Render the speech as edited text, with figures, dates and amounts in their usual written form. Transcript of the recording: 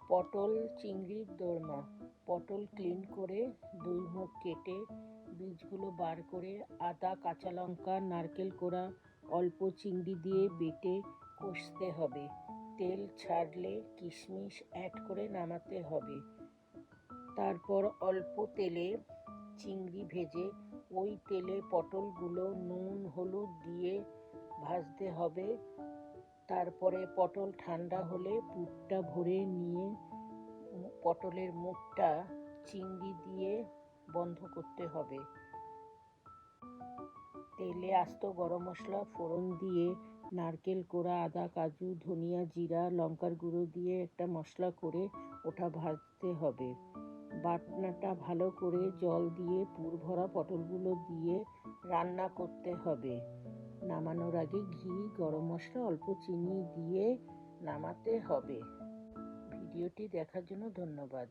পটল চিংড়ির দোরমা। পটল ক্লিন করে দুই মুখ কেটে বীজগুলো বার করে আদা, কাঁচা লঙ্কা, নারকেল কোড়া, অল্প চিংড়ি দিয়ে বেটে কষতে হবে। তেল ছাড়লে কিশমিশ অ্যাড করে নামাতে হবে। তারপর অল্প তেলে চিংড়ি ভেজে ওই তেলে পটলগুলো নুন হলুদ দিয়ে ভাজতে হবে। তারপরে পটল ঠান্ডা হলে পুরটা ভরে নিয়ে পটলের মুখটা চিংড়ি দিয়ে বন্ধ করতে হবে। তেলে আস্ত গরম মশলা ফোড়ন দিয়ে নারকেল কোড়া, আদা, কাজু, ধনিয়া, জিরা, লঙ্কার গুঁড়ো দিয়ে একটা মশলা করে ওটা ভাজতে হবে। বাটনাটা ভালো করে জল দিয়ে পুর ভরা পটলগুলো দিয়ে রান্না করতে হবে। নামানোর আগে ঘি, গরম মশলা, অল্প চিনি দিয়ে নামাতে হবে। ভিডিওটি দেখার জন্য ধন্যবাদ।